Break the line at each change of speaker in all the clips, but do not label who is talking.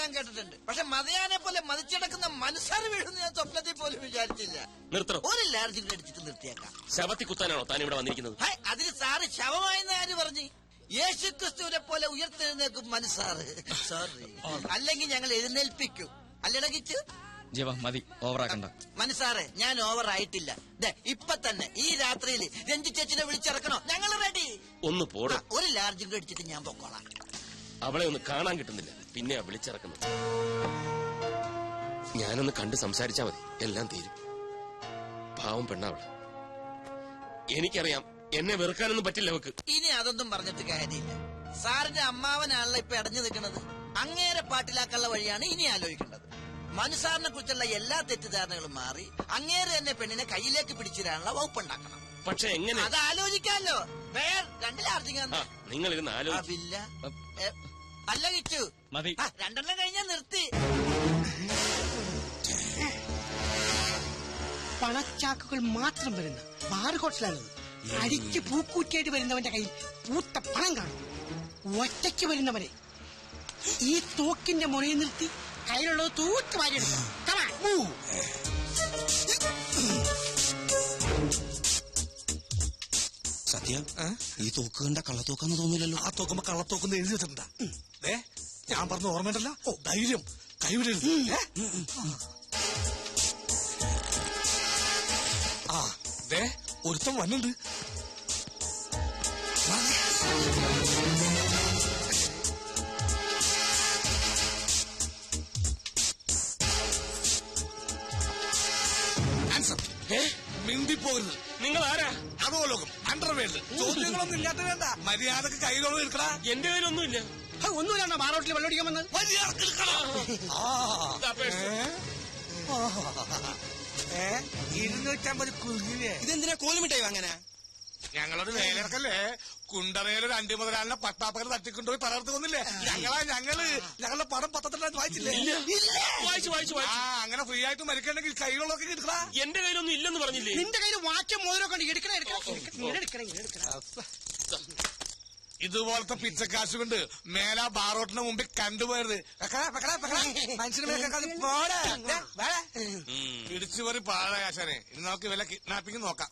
ഞാൻ കേട്ടിട്ടുണ്ട്. പക്ഷെ മതയാനെ പോലെ മതിച്ചടക്കുന്ന മനസ്സാറ് വീഴുന്ന ഞാൻ സ്വപ്നത്തിൽ പോലും വിചാരിച്ചില്ല.
നിർത്തണം.
ഒരു ലാർജിംഗ് അടിച്ചിട്ട് നിർത്തിയേക്കാം.
ശവത്തി കുത്താനാണോ താൻ ഇവിടെ വന്നിരിക്കുന്നത്?
അതിന് സാറ് ശവമായെന്ന് ആര് പറഞ്ഞു? യേശു ക്രിസ്തുവിനെ പോലെ ഉയർത്തെഴുന്നേക്കും മനസ്സാറ്. സോറി, അല്ലെങ്കിൽ ഞങ്ങൾ എഴുന്നേൽപ്പിക്കും. അല്ലടകിച്ചു
മതി, ഓവറാക്കണ്ട.
മനസ്സാറെ, ഞാൻ ഓവർ ആയിട്ടില്ല. ഇപ്പൊ തന്നെ ഈ രാത്രിയിൽ രഞ്ജി ചേച്ചിനെ വിളിച്ചിറക്കണോ? ഞങ്ങൾ റെഡി.
ഒന്ന് പോടാ.
ഒരു ലാർജിംഗ് അടിച്ചിട്ട് ഞാൻ പൊക്കോളാം.
അവളെ ഒന്ന് കാണാൻ കിട്ടുന്നില്ല, പിന്നെയാ വിളിച്ചിറക്കുന്നത്. ഞാനൊന്ന് കണ്ട് സംസാരിച്ചാ മതി, എല്ലാം തീരും. പാവം പെണ്ണാവള്. എനിക്കറിയാം, എന്നെ വെറുക്കാനൊന്നും പറ്റില്ല അവക്ക്.
ഇനി അതൊന്നും പറഞ്ഞിട്ട് കാര്യമില്ല. സാറിന്റെ അമ്മാവനാണല്ലോ ഇപ്പൊ അടഞ്ഞു നിൽക്കുന്നത്. അങ്ങേരെ പാട്ടിലാക്കാനുള്ള വഴിയാണ് ഇനി ആലോചിക്കേണ്ടത്. മനുസാറിനെ കുറിച്ചുള്ള എല്ലാ തെറ്റിദ്ധാരണകളും മാറി അങ്ങേരെ തന്നെ പെണ്ണിനെ കയ്യിലേക്ക് പിടിച്ചിടാനുള്ള വകുപ്പുണ്ടാക്കണം.
പക്ഷെ എങ്ങനെ?
അത് ആലോചിക്കാമല്ലോ.
നിങ്ങൾ ഇരുന്ന്
ആലോചിക്കില്ല. അല്ല കിച്ചു,
മതി.
രണ്ടെണ്ണം കഴിഞ്ഞാൽ നിർത്തി.
പണച്ചാക്കുകൾ മാത്രം വരുന്ന ബാർ ഹോട്ടലാണിത്. അടിച്ച് പൂക്കൂറ്റിയായിട്ട് വരുന്നവന്റെ കയ്യിൽ പൂത്ത പണം കാണും. ഒറ്റയ്ക്ക് വരുന്നവരെ ഈ തോക്കിന്റെ മുറയിൽ നിർത്തി കയ്യിലുള്ളത് തൂത്ത് വാരിയെടുക്കണം.
സത്യ, ഈ തോക്ക് കണ്ട കള്ളത്തോക്കാന്ന് തോന്നില്ലല്ലോ.
ആ തോക്കുമ്പോ കള്ളത്തോക്കെന്ന് എഴുതി വെച്ചിട്ടുണ്ടാ? ഞാൻ പറഞ്ഞ ഓർമ്മയുണ്ടല്ലോ. ധൈര്യം കൈവിടരുത്. ഒരുത്തം വന്നുണ്ട്. മിണ്ടിപ്പോകരുത്.
നിങ്ങൾ ആരാ?
അധോലോകം, അണ്ടർവേൾഡ്. ചോദ്യങ്ങളൊന്നും ഇല്ലാത്ത വേണ്ട. മര്യാദക്ക് കയ്യിലോളം എടുക്കടാ.
എന്റെ കയ്യിലൊന്നുമില്ല.
ഒന്നുമില്ലാണ്ടോ ബാർ ഹോട്ടലിൽ വെള്ളമടിക്കാൻ വന്നത്?
മര്യാദക്ക് എടുക്കണം. 250 കുഞ്ഞിനെ.
ഇതെന്തിനാ കോലുമിട്ടായി വാങ്ങാനാ?
ഞങ്ങളൊരു വേലർക്കല്ലേ. കുണ്ടറയിലൊരു 5 മുതലാളിനെ പട്ടാപ്പകൽ തട്ടിക്കൊണ്ടുപോയി തളർത്ത് കൊന്നില്ലേ? ഞങ്ങളുടെ പടം പത്രത്തിലായിട്ട് വായിച്ചില്ലേ?
വായിച്ചു.
അങ്ങനെ ഫ്രീ ആയിട്ട് മരിക്കണമെങ്കിൽ കയ്യിലുള്ളതൊക്കെ എടുക്കടാ.
എന്റെ കയ്യിലൊന്നും ഇല്ലെന്ന് പറഞ്ഞില്ലേ?
നിന്റെ കയ്യിൽ വാച്ചും മോതിരമൊക്കെ ഉണ്ട്. എടുക്കണം.
ഇതുപോലത്തെ പിച്ചക്കാശ് കൊണ്ട് മേലാ ബാറോട്ടിന് മുമ്പിൽ കണ്ടുപോയത് മനുഷ്യന് പിടിച്ചു പോയി പാഴകാശാനെ. ഇനി നമുക്ക് വില കിഡ്നാപ്പിംഗ് നോക്കാം.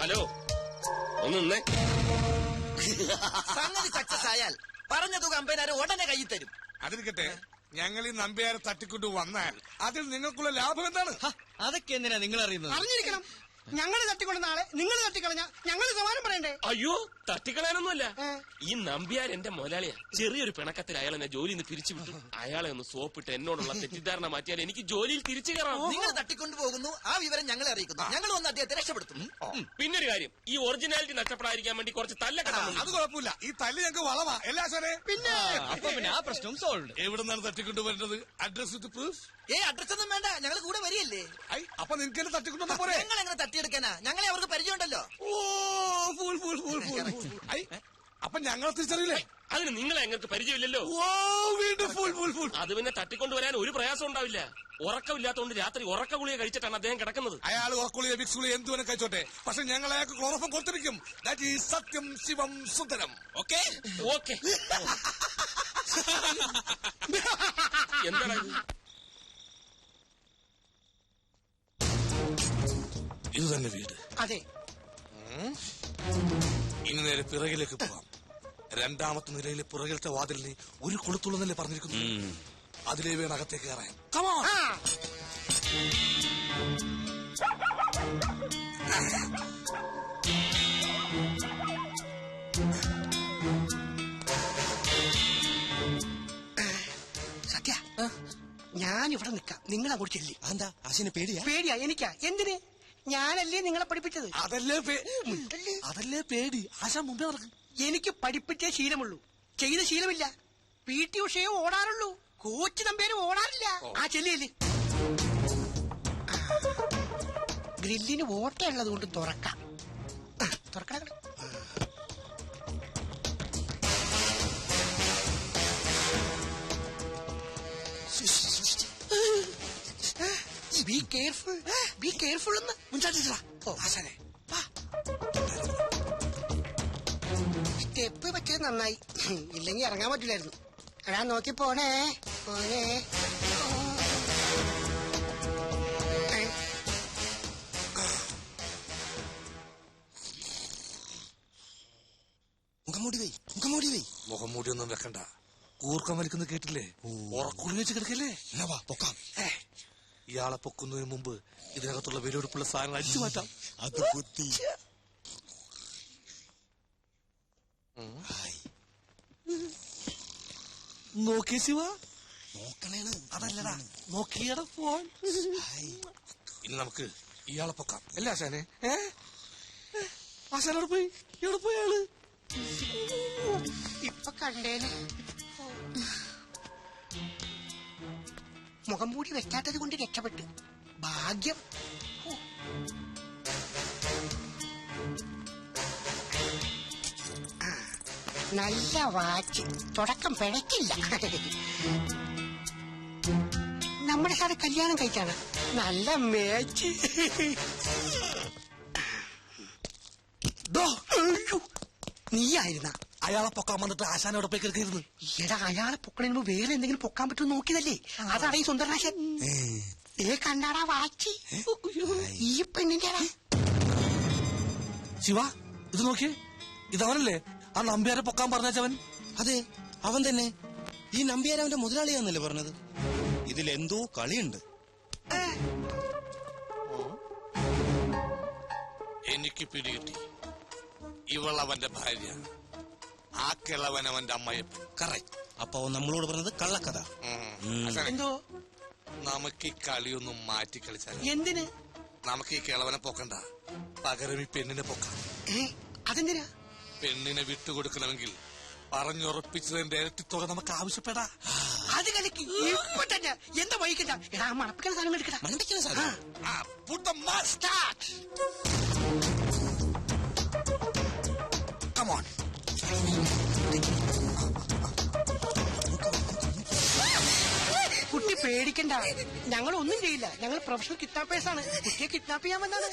ഹലോ, ഒന്നേ.
സംഗതി സക്സസ് ആയാൽ പറഞ്ഞ തുക അമ്പതിനായിരം ഉടനെ കയ്യിൽ തരും.
അതിരിക്കട്ടെ, ഞങ്ങൾ ഈ നമ്പ്യാരെ തട്ടിക്കൊണ്ട് വന്നാൽ അതിൽ നിങ്ങൾക്കുള്ള ലാഭം എന്താണ്?
അതൊക്കെ എന്തിനാ നിങ്ങൾ അറിയുന്നത്?
അറിഞ്ഞിരിക്കണം. ഞങ്ങൾ തട്ടിക്കൊണ്ട് നാളെ നിങ്ങൾ തട്ടിക്കളഞ്ഞ ഞങ്ങൾ സമാനം പറയണ്ടേ?
അയ്യോ, തട്ടിക്കളയാനൊന്നുമല്ല. ഈ നമ്പ്യാർ എന്റെ മുതലാളിയാ. ചെറിയൊരു പിണക്കത്തിൽ അയാൾ എന്നെ ജോലിയിൽ നിന്ന് പിരിച്ചുവിട്ടു. അയാളെ ഒന്ന് സോപ്പിട്ട് എന്നോടുള്ള തെറ്റിദ്ധാരണ മാറ്റിയാൽ എനിക്ക് ജോലിയിൽ തിരിച്ചു കയറാം.
നിങ്ങൾ തട്ടിക്കൊണ്ടുപോകുന്നു, ആ വിവരം ഞങ്ങളെ അറിയിക്കുന്നു. ഞങ്ങൾ വന്ന് അദ്ദേഹത്തെ രക്ഷപ്പെടുത്തും.
പിന്നൊരു കാര്യം, ഈ ഒറിജിനാലിറ്റി നഷ്ടപ്പെടാതിരിക്കാൻ വേണ്ടി കുറച്ച് തല്ലൊക്കെ
അത് കുഴപ്പമില്ല. ഈ തല്ല് ഞങ്ങൾക്ക് വളവാ. എല്ലാ സാറേ,
പിന്നെ ആ പ്രശ്നം സോൾവ്.
എവിടെ നിന്നാണ് തട്ടിക്കൊണ്ടു വരുന്നത്? Address with proof?
അഡ്രസ് ഒന്നും വേണ്ട, ഞങ്ങൾ കൂടെ വരികയല്ലേ.
അപ്പൊ നിങ്ങൾക്ക് എന്നെ തട്ടിക്കൊണ്ടു പോരെ?
ഞങ്ങൾ എങ്ങനെ തട്ടിയെടുക്കാനാ? ഞങ്ങളെ അവർക്ക് പരിചയമുണ്ടല്ലോ.
അപ്പൊ ഞങ്ങൾ തിരിച്ചറിയില്ലേ?
അതിന് നിങ്ങളെ ഞങ്ങൾക്ക് പരിചയമില്ലല്ലോ. അത് പിന്നെ തട്ടിക്കൊണ്ടുവരാൻ ഒരു പ്രയാസം ഉണ്ടാവില്ല. ഉറക്കമില്ലാത്തതുകൊണ്ട് രാത്രി ഉറക്ക ഗുളിക കഴിച്ചിട്ടാണ് അദ്ദേഹം കിടക്കുന്നത്.
അയാൾ ഉറക്കുളിയെ വിക്സ് ഗുളിയെ എന്തുവരെ കഴിച്ചോട്ടെ, പക്ഷെ ഞങ്ങൾ അയാൾക്ക് ക്ലോറോഫം കൊടുത്തിരിക്കും. ദാറ്റ് ഈസ് സത്യം ശിവം സുന്ദരം. ഓക്കെ.
എന്താണ്
ഇത് തന്നെ വീട്?
അതെ.
ഇനി നേരെ പിറകിലേക്ക് പോവാം. 2ാമത്തെ നിലയിലെ പുറകിലത്തെ വാതിലിന് ഒരു കൊളുത്തുള്ളതല്ലേ പറഞ്ഞിരിക്കുന്നു. അതിലേ വേണം അകത്തേക്ക് കയറാൻ.
സത്യ, ഞാനിവിടെ നിൽക്കാം, നിങ്ങൾ അങ്ങോട്ട് ചെല്ലി.
എന്താ ആശിന് പേടിയാ?
പേടിയാ എനിക്കാ. എന്തിന്? ഞാനല്ലേ നിങ്ങളെ പഠിപ്പിച്ചത്?
അതല്ലേ പേടി. ആശ മുമ്പേ നടക്കും.
എനിക്ക് പഠിപ്പിച്ചേ ശീലമുള്ളൂ, ചെയ്ത ശീലമില്ല. PT ഉഷയെ ഓടാറുള്ളൂ, coach നമ്പേരും ഓടാറില്ല. ആ ചെല്ലിയല്ലേ. ഗ്രില്ലിന് ഓട്ടയുള്ളത് കൊണ്ട് തുറക്കാം. തുറക്കണം. ബി കെയർഫുൾ എന്ന് മുൻചാട്ടിട്ടാ. ആശാനെ സ്റ്റെപ്പ് പറ്റിയത് നന്നായി. ഇല്ലെങ്കി ഇറങ്ങാൻ പറ്റില്ലായിരുന്നു. എടാ നോക്കി പോണേ പോണേ.
മുഖം മൂടി ഒന്നും വെക്കണ്ട. കൂർക്കം വലിക്കുന്നത് കേട്ടില്ലേ? ഉറക്കുള്ളിൽ വെച്ച് കിടക്കല്ലേ?
പൊക്കാം.
ഇയാളെ പൊക്കുന്നതിന് മുമ്പ് ഇതിനകത്തുള്ള വിലപിടിപ്പുള്ള സാധനങ്ങൾ അടിച്ചു മാറ്റാം.
അത് കുത്തി.
നോക്കിയ ശിവ,
നോക്കണേണ്.
അതല്ലടാ നോക്കിയട ഫോൺ. ഇനി നമുക്ക് ഇയാളെ പൊക്കാം അല്ലേ ആശാനെ? ആശാനോട് പോയി എവിടെ പോയി അയാള്?
ഇപ്പൊ കണ്ടേന്. മുഖം മൂടി വെക്കാത്തത് കൊണ്ട് രക്ഷപ്പെട്ടു. ഭാഗ്യം. നല്ല വാച്ച്. തുടക്കം പിഴക്കില്ല. നമ്മുടെ സാറ് കല്യാണം കഴിച്ചാണ്. നല്ല മേച്ച്. നീയായിരുന്ന
അയാളെ പൊക്കാൻ വന്നിട്ട് ആശാൻ എവിടെ പോയി കിടക്കരുത്.
എടാ അയാളെ പൊക്കണതിന് മുമ്പ് വേറെ എന്തെങ്കിലും പൊക്കാൻ പറ്റുമോ നോക്കിയതല്ലേ. അതാണ് ഈ സുന്ദരനാശൻ. കണ്ടാടാ വാച്ചി. ഈ പെണ്ണിന്റെ
ശിവ, ഇത് നോക്കിയേ. ഇതവനല്ലേ ആ നമ്പ്യാരെ പൊക്കാൻ പറഞ്ഞവൻ?
അതെ, അവൻ തന്നെ. ഈ നമ്പ്യാരവന്റെ മുതലാളിയാന്നല്ലേ പറഞ്ഞത്. ഇതിലെന്തോ കളിയുണ്ട്.
എനിക്ക് പിടികിട്ടി. ഇവളവന്റെ ഭാര്യ, ആ കിളവൻ അവന്റെ അമ്മയപ്പൻ.
കറക്റ്റ്. അപ്പൊ നമ്മളോട് പറഞ്ഞത് കള്ളക്കഥ.
എന്തോ
നമുക്ക് ഈ കളിയൊന്നും മാറ്റി കളിച്ചാൽ.
എന്തിന്?
നമുക്ക് ഈ കിളവനെ പൊക്കണ്ട, പകരം ഈ പെണ്ണിനെ പൊക്കാം.
അതെന്തിനാ?
പെണ്ണിനെ വിട്ടുകൊടുക്കണമെങ്കിൽ പറഞ്ഞുറപ്പിച്ചതിന്റെ ഇരട്ടി തുക നമുക്ക് ആവശ്യപ്പെടാ.
അത് കളിക്ക് ഇപ്പൊ തന്നെ. എന്താ വൈകിട്ട? എടാ മണപ്പിക്കുന്ന സാധനം എടുക്കടാ.
മണപ്പിക്കുന്ന സാധനം.
Put the must start. Come on.
കുട്ടി പേടിക്കണ്ട, ഞങ്ങൾ ഒന്നും ചെയ്യില്ല. ഞങ്ങൾ പ്രൊഫഷണൽ കിഡ്നാപ്പേഴ്സ് ആണ്. കുട്ടിയെ കിഡ്നാപ്പ് ചെയ്യാൻ വന്നാണ്.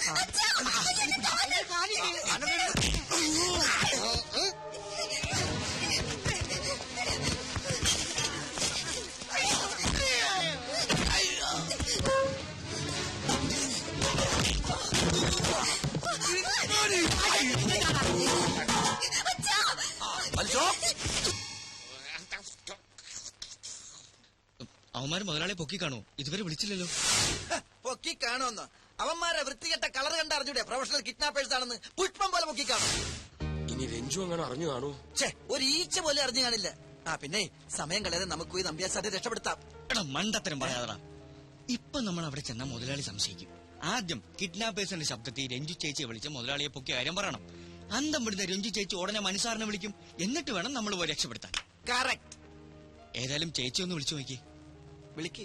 അവന്മാര് മുതലാളിയെ പൊക്കി കാണോ? ഇതുവരെ വിളിച്ചില്ലല്ലോ.
പൊക്കി കാണുമെന്നോ? അവന്മാരെ വൃത്തികെട്ട കളർ കണ്ടറിഞ്ഞൂടെ പ്രൊഫഷണൽ കിഡ്നാപ്പേഴ്സ് ആണെന്ന്? പുഷ്പം പോലെ പൊക്കി കാണും.
ഇനി രഞ്ജു അങ്ങനെ അറിഞ്ഞു കാണൂ?
ഒരു ഈച്ച പോലെ അറിഞ്ഞു കാണില്ല. പിന്നെ സമയം കളയാതെ നമുക്ക് പോയി നമ്പ്യാസാറ്റെ രക്ഷപ്പെടുത്താം.
എടാ മണ്ടത്തരം പറയാതടാ. ഇപ്പൊ നമ്മൾ അവിടെ ചെന്ന മുതലാളി സംശയിക്കും. ആദ്യം കിഡ്നാപ്പേഴ്സിന്റെ ശബ്ദത്തിൽ രഞ്ജു ചേച്ചിയെ വിളിച്ച് മുതലാളിയെ പൊക്കിയ കാര്യം പറയണം. അന്തം വിടുന്ന രഞ്ജു ചേച്ചി ഉടനെ മനസ്സാറിനെ വിളിക്കും. എന്നിട്ട് വേണം നമ്മൾ പോയി രക്ഷപ്പെടുത്താൻ.
കറക്റ്റ്.
ഏതായാലും ചേച്ചി ഒന്ന് വിളിച്ചു നോക്കി.
വിളിക്ക്.